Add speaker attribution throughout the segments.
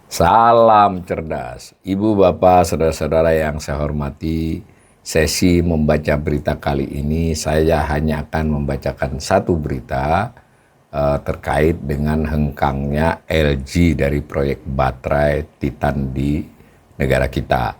Speaker 1: Salam cerdas, Ibu, Bapak, saudara-saudara yang saya hormati. Sesi membaca berita kali ini saya hanya akan membacakan satu berita terkait dengan hengkangnya LG dari proyek baterai Titan di negara kita.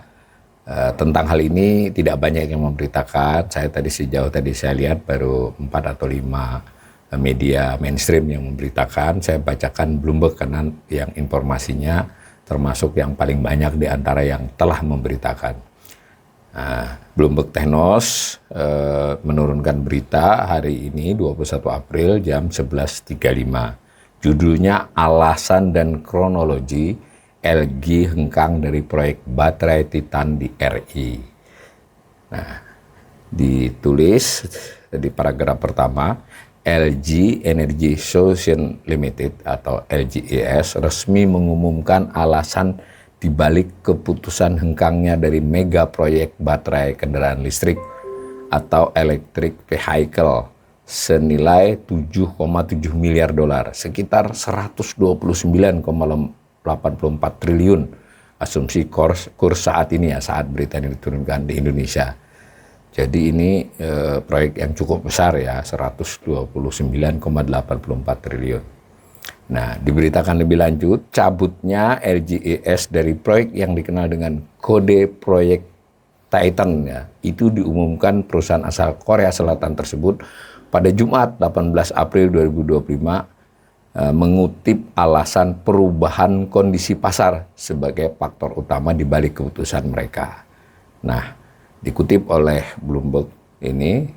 Speaker 1: Tentang hal ini tidak banyak yang memberitakan. Saya tadi sejauh tadi saya lihat baru 4 atau 5 media mainstream yang memberitakan. Saya bacakan Bloomberg karena yang informasinya termasuk yang paling banyak di antara yang telah memberitakan. Bloomberg Technos menurunkan berita hari ini 21 April jam 11.35. Judulnya alasan dan kronologi LG hengkang dari proyek baterai Titan di RI. Nah, ditulis di paragraf pertama, LG Energy Solutions Limited atau LGES resmi mengumumkan alasan dibalik keputusan hengkangnya dari mega proyek baterai kendaraan listrik atau electric vehicle senilai 7,7 miliar dolar, sekitar 129,84 triliun asumsi kurs saat ini ya, saat berita ini diturunkan di Indonesia. Jadi ini proyek yang cukup besar ya, 129,84 triliun. Nah, diberitakan lebih lanjut, cabutnya LGES dari proyek yang dikenal dengan kode proyek Titan ya, itu diumumkan perusahaan asal Korea Selatan tersebut pada Jumat 18 April 2025 mengutip alasan perubahan kondisi pasar sebagai faktor utama di balik keputusan mereka. Nah, dikutip oleh Bloomberg ini,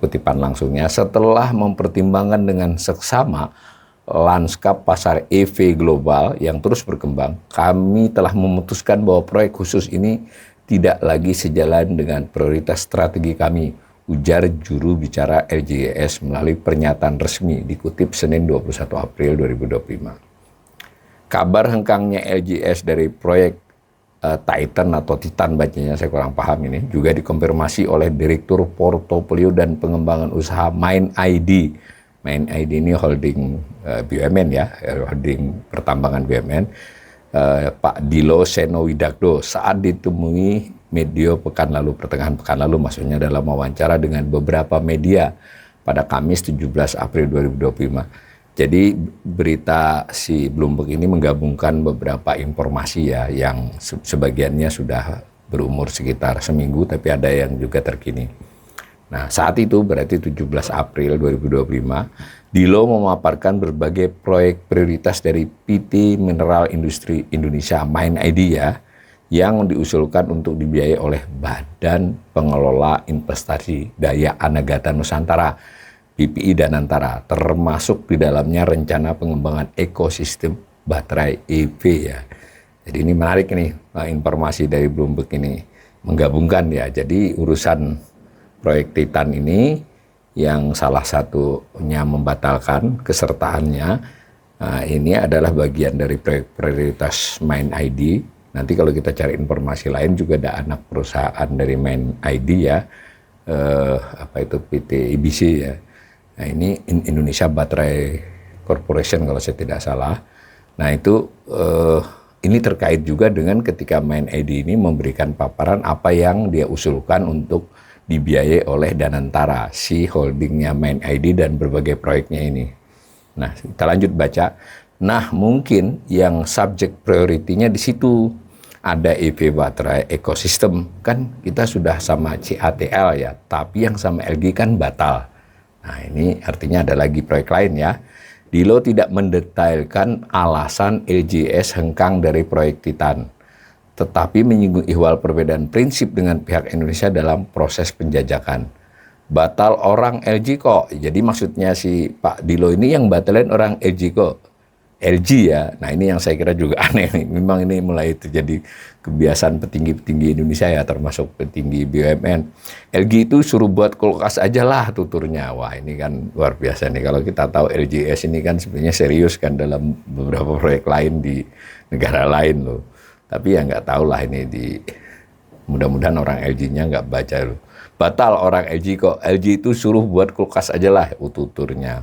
Speaker 1: kutipan langsungnya, setelah mempertimbangkan dengan seksama lanskap pasar EV global yang terus berkembang, kami telah memutuskan bahwa proyek khusus ini tidak lagi sejalan dengan prioritas strategi kami, ujar juru bicara LGES melalui pernyataan resmi dikutip Senin 21 April 2025. Kabar hengkangnya LGES dari proyek Titan atau Titan bacanya, saya kurang paham ini, juga dikonfirmasi oleh Direktur Portofolio dan Pengembangan Usaha MindID. MindID ini holding BUMN ya, holding pertambangan BUMN, Pak Dilo Senowidakdo saat ditemui media pertengahan pekan lalu, maksudnya dalam wawancara dengan beberapa media pada Kamis 17 April 2025. Jadi berita si Bloomberg ini menggabungkan beberapa informasi ya, yang sebagiannya sudah berumur sekitar seminggu, tapi ada yang juga terkini. Nah, saat itu berarti 17 April 2025, Dilo memaparkan berbagai proyek prioritas dari PT Mineral Industri Indonesia MindID ya, yang diusulkan untuk dibiayai oleh Badan Pengelola Investasi Daya Anagata Nusantara, BPI Danantara, termasuk di dalamnya rencana pengembangan ekosistem baterai EV ya. Jadi ini menarik nih, informasi dari Bloomberg ini menggabungkan ya. Jadi urusan proyek Titan ini yang salah satunya membatalkan kesertaannya, ini adalah bagian dari proyek prioritas MindID. Nanti kalau kita cari informasi lain juga ada anak perusahaan dari MindID ya, PT IBC ya. Nah, ini Indonesia Battery Corporation kalau saya tidak salah. Nah, itu ini terkait juga dengan ketika MindID ini memberikan paparan apa yang dia usulkan untuk dibiayai oleh Danantara, si holdingnya MindID dan berbagai proyeknya ini. Nah, kita lanjut baca. Nah, mungkin yang subject priority-nya di situ ada EV baterai ekosistem. Kan kita sudah sama CATL ya, tapi yang sama LG kan batal. Nah, ini artinya ada lagi proyek lain ya. Dilo tidak mendetailkan alasan LGES hengkang dari proyek Titan, tetapi menyinggung ihwal perbedaan prinsip dengan pihak Indonesia dalam proses penjajakan. Batal orang LG kok. Jadi maksudnya si Pak Dilo ini yang batalin orang LG kok. LG ya. Nah, ini yang saya kira juga aneh nih. Memang ini mulai terjadi kebiasaan petinggi-petinggi Indonesia ya, termasuk petinggi BUMN. LG itu suruh buat kulkas aja lah tuturnya. Wah, ini kan luar biasa nih. Kalau kita tahu LGES ini kan sebenarnya serius kan dalam beberapa proyek lain di negara lain loh. Tapi ya nggak tahu lah ini mudah-mudahan orang LG-nya nggak baca loh. batal orang LG kok. LG itu suruh buat kulkas aja lah tuturnya.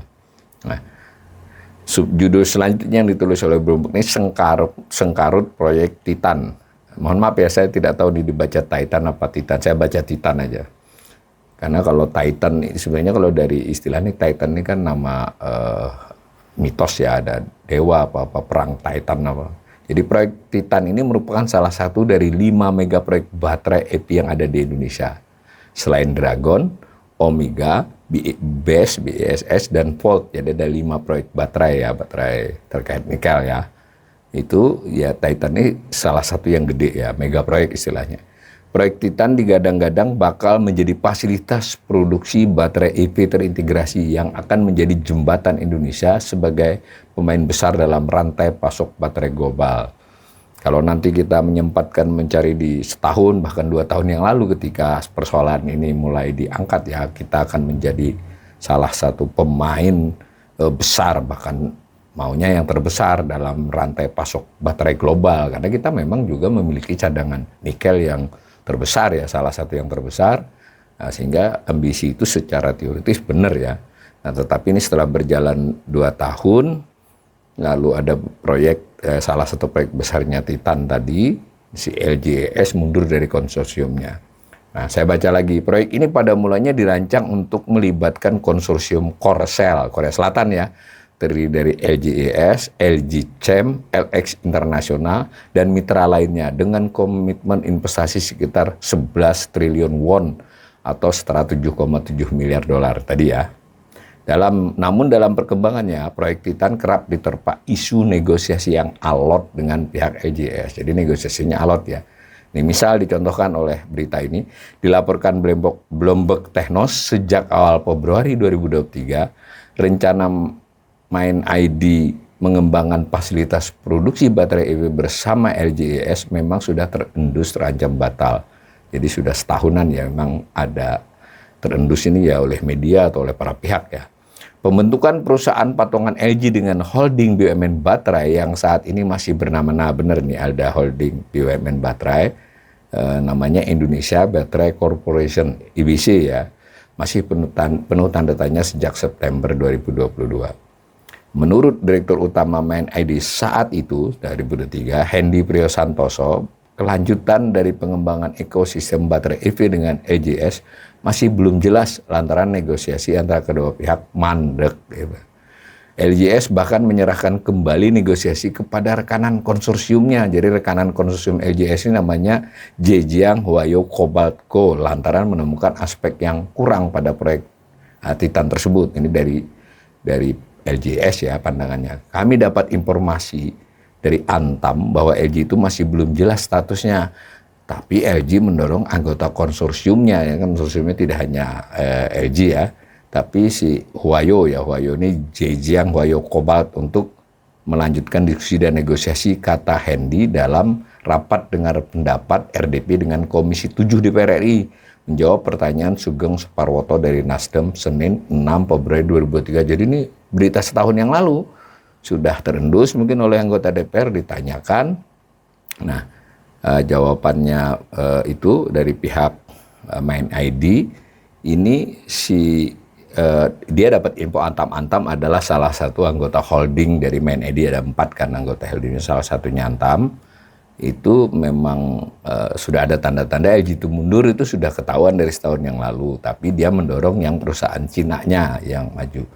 Speaker 1: Nah, subjudul selanjutnya yang ditulis oleh Bloomberg ini sengkarut proyek Titan. Mohon maaf ya, saya tidak tahu ini dibaca Titan apa Titan. Saya baca Titan aja. Karena kalau Titan sebenarnya kalau dari istilah ini Titan ini kan nama mitos ya, ada dewa apa perang Titan apa. Jadi proyek Titan ini merupakan salah satu dari 5 mega proyek baterai EV yang ada di Indonesia. Selain Dragon, Omega, BESS, dan Volt. Jadi ada 5 proyek baterai ya, baterai terkait nikel ya. Itu ya Titan ini salah satu yang gede ya, mega proyek istilahnya. Proyek Titan digadang-gadang bakal menjadi fasilitas produksi baterai EV terintegrasi yang akan menjadi jembatan Indonesia sebagai pemain besar dalam rantai pasok baterai global. Kalau nanti kita menyempatkan mencari di setahun bahkan 2 tahun yang lalu ketika persoalan ini mulai diangkat ya, kita akan menjadi salah satu pemain besar, bahkan maunya yang terbesar dalam rantai pasok baterai global, karena kita memang juga memiliki cadangan nikel yang terbesar ya, salah satu yang terbesar. Nah, sehingga ambisi itu secara teoritis benar ya. Nah, tetapi ini setelah berjalan 2 tahun, lalu ada proyek, salah satu proyek besarnya Titan tadi, si LGES mundur dari konsorsiumnya. Nah, saya baca lagi, proyek ini pada mulanya dirancang untuk melibatkan konsorsium Korsel, Korea Selatan ya, terdiri dari LGES, LG Chem, LX Internasional, dan mitra lainnya dengan komitmen investasi sekitar 11 triliun won atau setara 7,7 miliar dolar tadi ya. Namun dalam perkembangannya, proyek Titan kerap diterpa isu negosiasi yang alot dengan pihak LGES. Jadi negosiasinya alot ya. Ini misal dicontohkan oleh berita ini, dilaporkan Bloomberg Technos sejak awal Februari 2023, rencana Main ID mengembangkan fasilitas produksi baterai EV bersama LGES memang sudah terendus terancam batal. Jadi sudah setahunan ya memang ada terendus ini ya oleh media atau oleh para pihak ya. Pembentukan perusahaan patungan LG dengan holding BUMN Baterai yang saat ini masih bernama, nah benar nih ada holding BUMN Baterai, namanya Indonesia Battery Corporation, IBC ya, masih penuh tanda tanya sejak September 2022. Menurut Direktur Utama Main ID saat itu, dari 2003, Hendy Priyosantoso, kelanjutan dari pengembangan ekosistem baterai EV dengan LGES masih belum jelas lantaran negosiasi antara kedua pihak mandek. LGES bahkan menyerahkan kembali negosiasi kepada rekanan konsorsiumnya. Jadi rekanan konsorsium LGES ini namanya Zhejiang Huayo Cobalt Co. lantaran menemukan aspek yang kurang pada proyek Titan tersebut. Ini dari LGES ya pandangannya. Kami dapat informasi dari Antam bahwa LG itu masih belum jelas statusnya. Tapi LG mendorong anggota konsorsiumnya, ya kan konsorsiumnya tidak hanya LG ya, tapi si Huayo ini Zhejiang Huayo Cobalt untuk melanjutkan diskusi dan negosiasi, kata Hendy dalam rapat dengar pendapat RDP dengan Komisi 7 DPR RI menjawab pertanyaan Sugeng Suparwoto dari Nasdem Senin 6 Februari 2023. Jadi ini berita setahun yang lalu sudah terendus mungkin oleh anggota DPR ditanyakan. Nah, jawabannya itu dari pihak Main ID ini dia dapat info Antam adalah salah satu anggota holding dari Main ID, ada 4 kan anggota holdingnya, salah satunya Antam. Itu memang sudah ada tanda-tanda LG itu mundur, itu sudah ketahuan dari setahun yang lalu, tapi dia mendorong yang perusahaan Cina-nya yang maju.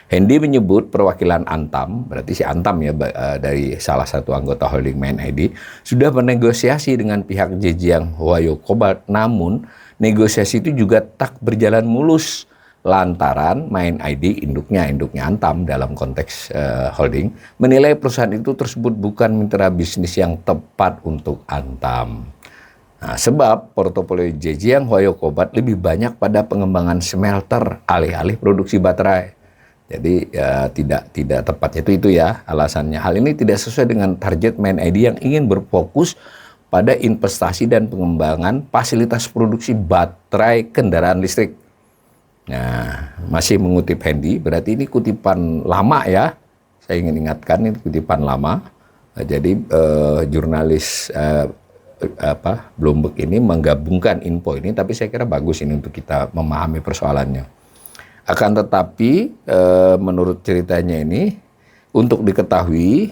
Speaker 1: Hendy menyebut perwakilan Antam, berarti si Antam ya dari salah satu anggota holding Main ID, sudah bernegosiasi dengan pihak Zhejiang Huayo Cobalt, namun negosiasi itu juga tak berjalan mulus lantaran Main ID induknya Antam dalam konteks holding menilai perusahaan itu tersebut bukan mitra bisnis yang tepat untuk Antam. Nah, sebab portofolio Zhejiang Huayo Cobalt lebih banyak pada pengembangan smelter alih-alih produksi baterai. Jadi tidak tepat itu ya alasannya. Hal ini tidak sesuai dengan target Main ID yang ingin berfokus pada investasi dan pengembangan fasilitas produksi baterai kendaraan listrik. Nah, masih mengutip Hendy, berarti ini kutipan lama ya. Saya ingin ingatkan ini kutipan lama. Jadi jurnalis Bloomberg ini menggabungkan info ini, tapi saya kira bagus ini untuk kita memahami persoalannya. Akan tetapi menurut ceritanya ini, untuk diketahui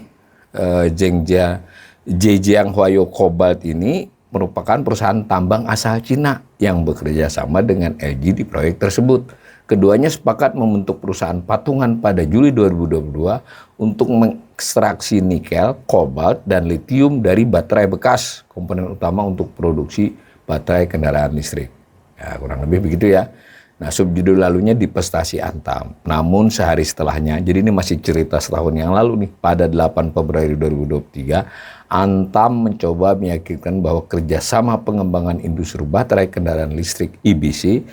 Speaker 1: Zhejiang Huayo Cobalt ini merupakan perusahaan tambang asal Cina yang bekerja sama dengan LG di proyek tersebut. Keduanya sepakat membentuk perusahaan patungan pada Juli 2022 untuk mengekstraksi nikel, kobalt, dan litium dari baterai bekas, komponen utama untuk produksi baterai kendaraan listrik. Ya, kurang lebih begitu ya. Nah, subjudul lalunya Divestasi Antam. Namun sehari setelahnya, jadi ini masih cerita setahun yang lalu nih, pada 8 Februari 2023, Antam mencoba meyakinkan bahwa kerjasama pengembangan industri baterai kendaraan listrik IBC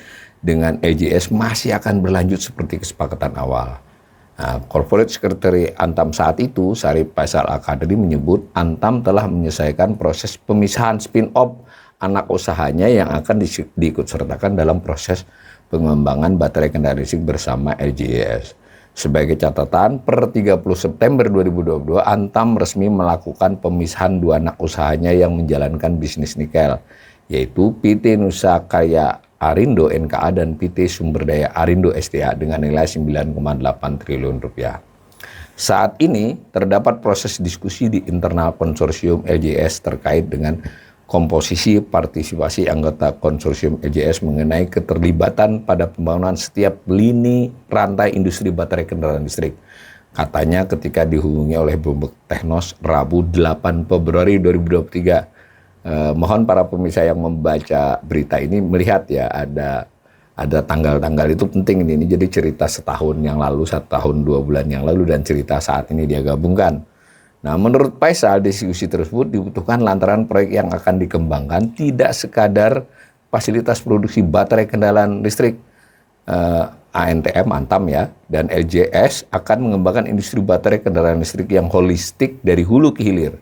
Speaker 1: dengan LGS masih akan berlanjut seperti kesepakatan awal. Nah, Corporate Secretary Antam saat itu, Sarip Faisal Al-Qadri, menyebut Antam telah menyelesaikan proses pemisahan spin-off anak usahanya yang akan diikutsertakan dalam proses pengembangan baterai kendaraan listrik bersama LGES. Sebagai catatan, per 30 September 2022, Antam resmi melakukan pemisahan dua anak usahanya yang menjalankan bisnis nikel, yaitu PT Nusa Karya Arindo NKA dan PT Sumberdaya Arindo SDA dengan nilai 9,8 triliun rupiah. Saat ini terdapat proses diskusi di internal konsorsium LGS terkait dengan komposisi partisipasi anggota konsorsium LGS mengenai keterlibatan pada pembangunan setiap lini rantai industri baterai kendaraan listrik. Katanya ketika dihubungi oleh Bloomberg Technos Rabu 8 Februari 2023. Mohon para pemirsa yang membaca berita ini melihat ya, ada tanggal-tanggal itu penting ini jadi cerita setahun yang lalu, 1 tahun 2 bulan yang lalu, dan cerita saat ini dia gabungkan. Nah, menurut Faisal, diskusi tersebut dibutuhkan lantaran proyek yang akan dikembangkan tidak sekadar fasilitas produksi baterai kendaraan listrik ANTM, Antam ya, dan LJS akan mengembangkan industri baterai kendaraan listrik yang holistik dari hulu ke hilir.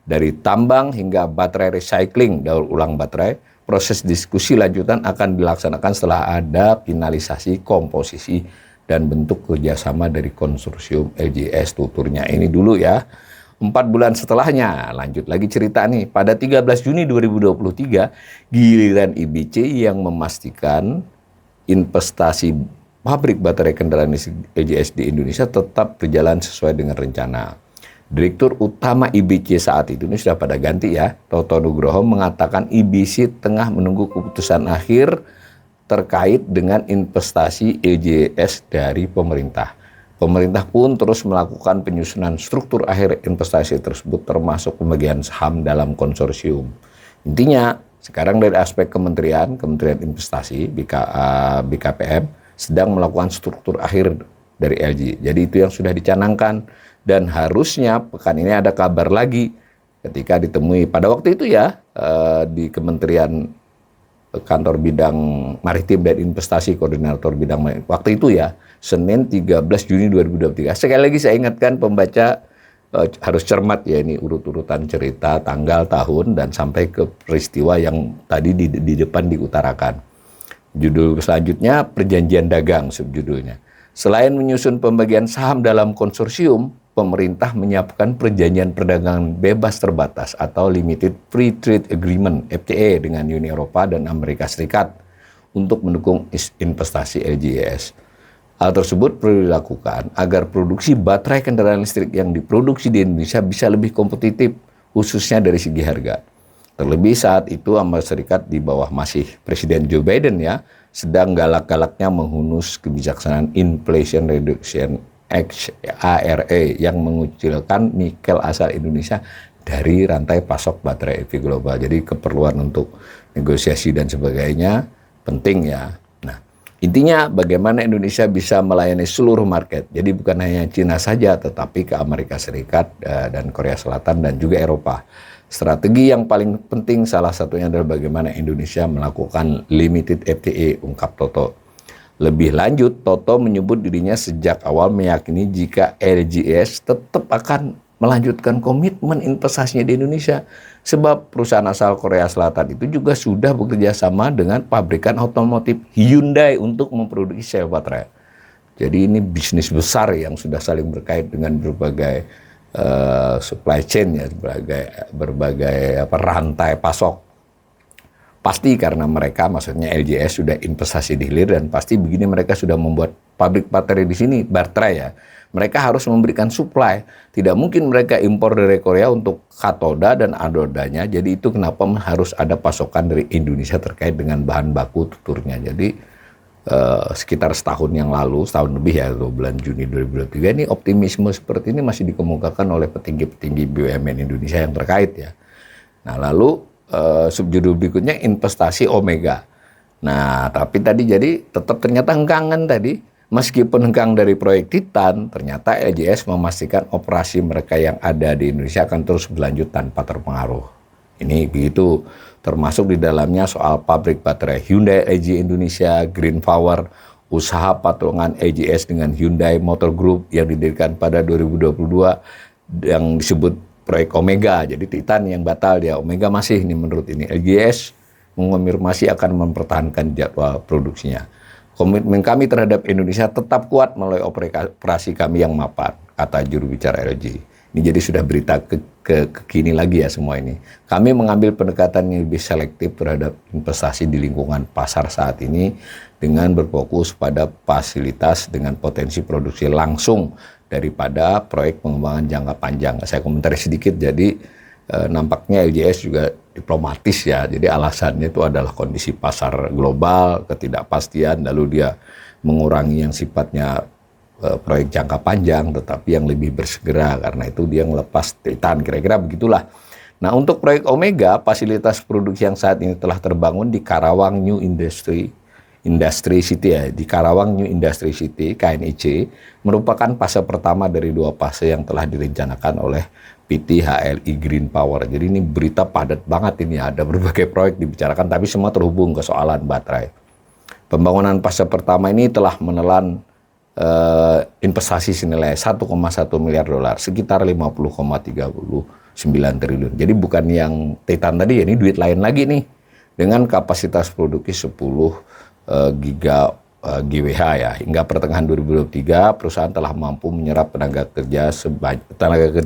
Speaker 1: Dari tambang hingga baterai recycling, daur ulang baterai. Proses diskusi lanjutan akan dilaksanakan setelah ada finalisasi komposisi dan bentuk kerjasama dari konsorsium LJS, tuturnya ini dulu ya. 4 bulan setelahnya, lanjut lagi cerita nih, pada 13 Juni 2023, giliran IBC yang memastikan investasi pabrik baterai kendaraan listrik LJS di Indonesia tetap berjalan sesuai dengan rencana. Direktur Utama IBC saat itu, ini sudah pada ganti ya, Toto Nugroho, mengatakan IBC tengah menunggu keputusan akhir terkait dengan investasi LJS dari pemerintah. Pemerintah pun terus melakukan penyusunan struktur akhir investasi tersebut termasuk pembagian saham dalam konsorsium. Intinya, sekarang dari aspek Kementerian Investasi, BKPM, sedang melakukan struktur akhir dari LG. Jadi itu yang sudah dicanangkan. Dan harusnya pekan ini ada kabar lagi ketika ditemui pada waktu itu ya di Kementerian Kantor Bidang Maritim dan Investasi, Koordinator Bidang Maritim. Waktu itu ya, Senin 13 Juni 2023. Sekali lagi saya ingatkan pembaca harus cermat ya, ini urut-urutan cerita, tanggal, tahun, dan sampai ke peristiwa yang tadi di depan diutarakan. Judul selanjutnya, Perjanjian Dagang subjudulnya. Selain menyusun pembagian saham dalam konsorsium, pemerintah menyiapkan perjanjian perdagangan bebas terbatas atau Limited Free Trade Agreement (FTA) dengan Uni Eropa dan Amerika Serikat untuk mendukung investasi LJES. Hal tersebut perlu dilakukan agar produksi baterai kendaraan listrik yang diproduksi di Indonesia bisa lebih kompetitif, khususnya dari segi harga. Terlebih saat itu Amerika Serikat di bawah masih Presiden Joe Biden ya, sedang galak-galaknya menghunus kebijaksanaan Inflation Reduction Act (ARA) yang mengucilkan nikel asal Indonesia dari rantai pasok baterai EV global. Jadi keperluan untuk negosiasi dan sebagainya penting ya. Nah, intinya bagaimana Indonesia bisa melayani seluruh market. Jadi bukan hanya Cina saja, tetapi ke Amerika Serikat dan Korea Selatan dan juga Eropa. Strategi yang paling penting salah satunya adalah bagaimana Indonesia melakukan limited FTA, ungkap Toto. Lebih lanjut, Toto menyebut dirinya sejak awal meyakini jika LJS tetap akan melanjutkan komitmen investasinya di Indonesia. Sebab perusahaan asal Korea Selatan itu juga sudah bekerja sama dengan pabrikan otomotif Hyundai untuk memproduksi sel baterai. Jadi ini bisnis besar yang sudah saling berkait dengan berbagai supply chain ya, berbagai rantai pasok. Pasti karena mereka, maksudnya LJS sudah investasi di hilir dan pasti begini mereka sudah membuat pabrik baterai di sini, baterai ya. Mereka harus memberikan supply. Tidak mungkin mereka impor dari Korea untuk katoda dan anodanya. Jadi itu kenapa harus ada pasokan dari Indonesia terkait dengan bahan baku tuturnya. Jadi sekitar setahun yang lalu, setahun lebih ya, bulan Juni 2023 ini optimisme seperti ini masih dikemukakan oleh petinggi-petinggi BUMN Indonesia yang terkait ya. Nah lalu subjudul berikutnya investasi Omega. Nah, tapi tadi jadi tetap ternyata hengkangan tadi. Meskipun hengkang dari proyek Titan, ternyata LJS memastikan operasi mereka yang ada di Indonesia akan terus berlanjut tanpa terpengaruh. Ini begitu, termasuk di dalamnya soal pabrik baterai Hyundai LG Indonesia, Green Power, usaha patungan LJS dengan Hyundai Motor Group yang didirikan pada 2022 yang disebut proyek Omega. Jadi Titan yang batal dia, Omega masih ini menurut ini. LJS mengonfirmasi akan mempertahankan jadwal produksinya. Komitmen kami terhadap Indonesia tetap kuat melalui operasi kami yang mapan, kata juru bicara LG. Ini jadi sudah berita kekini lagi ya semua ini. Kami mengambil pendekatan yang lebih selektif terhadap investasi di lingkungan pasar saat ini dengan berfokus pada fasilitas dengan potensi produksi langsung daripada proyek pengembangan jangka panjang. Saya komentari sedikit, jadi nampaknya LJS juga diplomatis ya. Jadi alasannya itu adalah kondisi pasar global, ketidakpastian, lalu dia mengurangi yang sifatnya proyek jangka panjang, tetapi yang lebih bersegera, karena itu dia ngelepas Titan, kira-kira begitulah. Nah untuk proyek Omega, fasilitas produksi yang saat ini telah terbangun di Karawang New Industry City ya, di Karawang New Industry City KNIC merupakan fase pertama dari 2 fase yang telah direncanakan oleh PT HLI Green Power. Jadi ini berita padat banget ini, ada berbagai proyek dibicarakan tapi semua terhubung ke soalan baterai. Pembangunan fase pertama ini telah menelan investasi senilai 1,1 miliar dolar, sekitar 50,39 triliun. Jadi bukan yang Titan tadi ya, ini duit lain lagi nih. Dengan kapasitas produksi 10 GWh ya. Hingga pertengahan 2023 perusahaan telah mampu menyerap tenaga kerja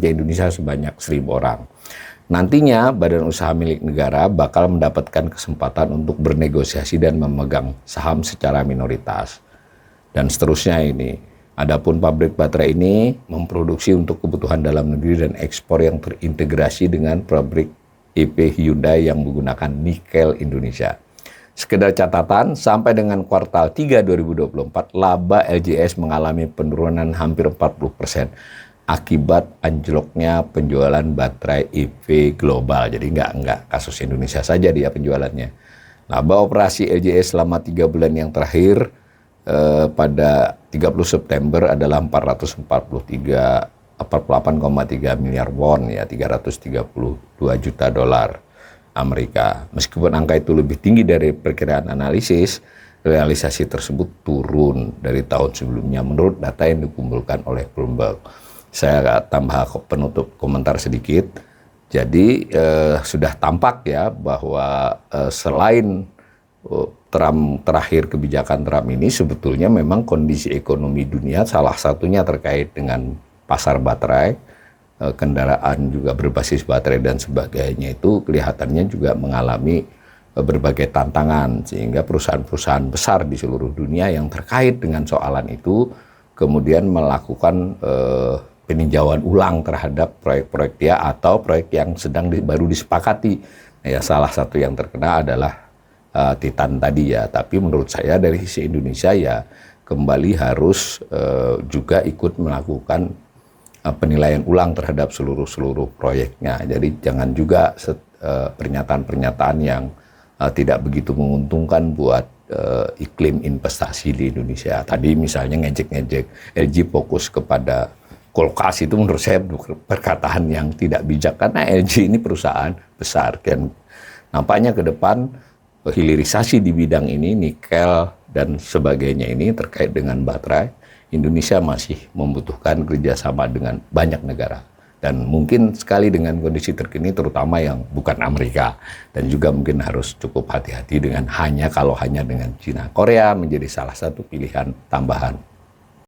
Speaker 1: Indonesia sebanyak 1.000 orang. Nantinya badan usaha milik negara bakal mendapatkan kesempatan untuk bernegosiasi dan memegang saham secara minoritas. Dan seterusnya ini. Adapun pabrik baterai ini memproduksi untuk kebutuhan dalam negeri dan ekspor yang terintegrasi dengan pabrik EP Hyundai yang menggunakan nikel Indonesia. Sekedar catatan, sampai dengan kuartal 3 2024, laba LJS mengalami penurunan hampir 40% akibat anjloknya penjualan baterai EV global. Jadi enggak kasus Indonesia saja dia penjualannya. Laba operasi LJS selama 3 bulan yang terakhir pada 30 September adalah 48,3 miliar won ya, 332 juta dolar Amerika. Meskipun angka itu lebih tinggi dari perkiraan analisis, realisasi tersebut turun dari tahun sebelumnya menurut data yang dikumpulkan oleh Bloomberg. Saya tambah penutup komentar sedikit. Jadi sudah tampak ya bahwa selain terakhir kebijakan Trump ini, sebetulnya memang kondisi ekonomi dunia salah satunya terkait dengan pasar baterai, kendaraan juga berbasis baterai dan sebagainya, itu kelihatannya juga mengalami berbagai tantangan, sehingga perusahaan-perusahaan besar di seluruh dunia yang terkait dengan soalan itu kemudian melakukan peninjauan ulang terhadap proyek-proyek dia atau proyek yang sedang baru disepakati. Ya, salah satu yang terkena adalah Titan tadi ya. Tapi menurut saya dari sisi Indonesia ya kembali harus juga ikut melakukan penilaian ulang terhadap seluruh proyeknya. Jadi jangan juga pernyataan-pernyataan yang tidak begitu menguntungkan buat iklim investasi di Indonesia. Tadi misalnya ngejek-ngejek LG fokus kepada kulkas, itu menurut saya perkataan yang tidak bijak karena LG ini perusahaan besar dan nampaknya ke depan hilirisasi di bidang ini, nikel dan sebagainya ini terkait dengan baterai, Indonesia masih membutuhkan kerjasama dengan banyak negara. Dan mungkin sekali dengan kondisi terkini terutama yang bukan Amerika. Dan juga mungkin harus cukup hati-hati dengan hanya dengan China. Korea menjadi salah satu pilihan tambahan.